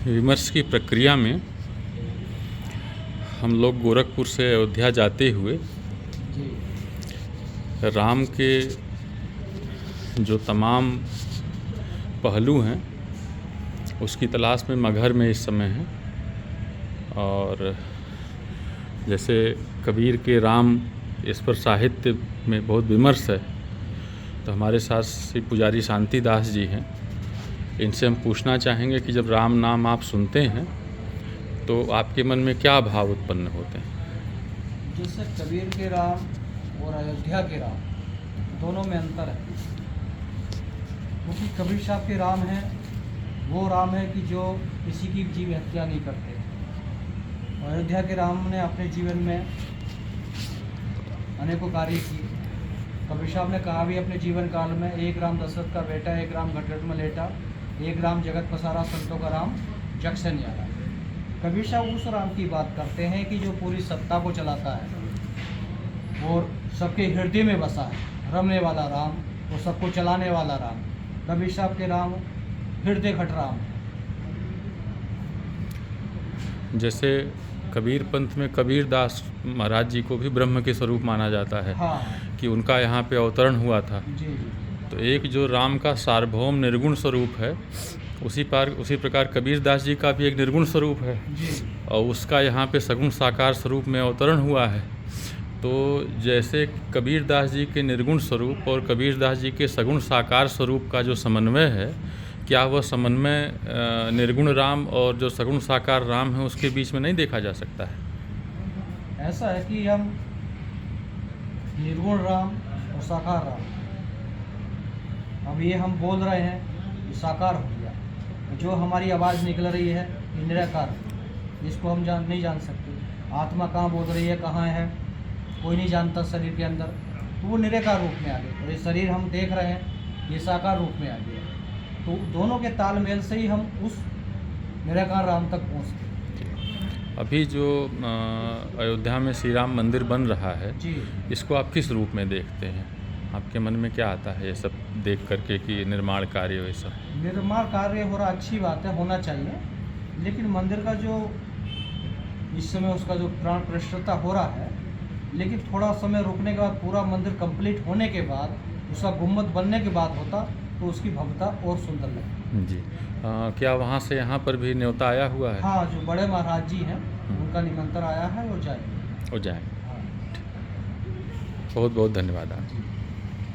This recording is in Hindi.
विमर्श की प्रक्रिया में हम लोग गोरखपुर से अयोध्या जाते हुए राम के जो तमाम पहलू हैं उसकी तलाश में मगहर में इस समय हैं। और जैसे कबीर के राम, इस पर साहित्य में बहुत विमर्श है। तो हमारे साथ श्री पुजारी शांति दास जी हैं, इनसे हम पूछना चाहेंगे कि जब राम नाम आप सुनते हैं तो आपके मन में क्या भाव उत्पन्न होते हैं? जैसे कबीर के राम और अयोध्या के राम दोनों में अंतर है, क्योंकि कबीर साहब के राम है वो राम है कि जो किसी की जीव हत्या नहीं करते। अयोध्या के राम ने अपने जीवन में अनेकों कार्य किए। कबीर साहब ने कहा भी अपने जीवन काल में, एक राम दशरथ का बेटा, एक राम घट में लेटा, एक राम जगत पसारा, संतों का राम जग से न्यारा। कबीर साहब उस राम की बात करते हैं कि जो पूरी सत्ता को चलाता है और सबके हृदय में बसा है, रमने वाला राम और सबको चलाने वाला राम। कबीर साहब के राम हृदय घट राम। जैसे कबीर पंथ में कबीर दास महाराज जी को भी ब्रह्म के स्वरूप माना जाता है। हाँ। कि उनका यहाँ पे अवतरण हुआ था। जी। तो एक जो राम का सार्वभौम निर्गुण स्वरूप है, उसी प्रकार कबीर दास जी का भी एक निर्गुण स्वरूप है जी। और उसका यहाँ पे सगुण साकार स्वरूप में अवतरण हुआ है। तो जैसे कबीर दास जी के निर्गुण स्वरूप और कबीर दास जी के सगुण साकार स्वरूप का जो समन्वय है, क्या वह समन्वय निर्गुण राम और जो सगुण साकार राम है उसके बीच में नहीं देखा जा सकता है? ऐसा है कि हम निर्गुण राम और साकार राम, अब ये हम बोल रहे हैं ये साकार हो गया, जो हमारी आवाज़ निकल रही है ये निराकार है, इसको हम नहीं जान सकते। आत्मा कहाँ बोल रही है, कहाँ है, कोई नहीं जानता शरीर के अंदर, तो वो निराकार रूप में आ गए। और ये शरीर हम देख रहे हैं ये साकार रूप में आ गया। तो दोनों के तालमेल से ही हम उस निराकार राम तक पहुँचते। अभी जो अयोध्या में श्री राम मंदिर बन रहा है जी, इसको आप किस रूप में देखते हैं? आपके मन में क्या आता है ये सब देख करके कि निर्माण कार्य वैसा? निर्माण कार्य हो रहा, अच्छी बात है, होना चाहिए। लेकिन मंदिर का जो इस समय उसका जो प्राण प्रतिष्ठा हो रहा है, लेकिन थोड़ा समय रुकने के बाद पूरा मंदिर कंप्लीट होने के बाद, उसका गुम्बद बनने के बाद होता तो उसकी भव्यता और सुंदर लगती। जी। क्या वहाँ से यहाँ पर भी न्योता आया हुआ है? हाँ, जो बड़े महाराज जी हैं उनका निमंत्रण आया है और जाएंगे। हो जाएंगे। हाँ। बहुत बहुत धन्यवाद आप।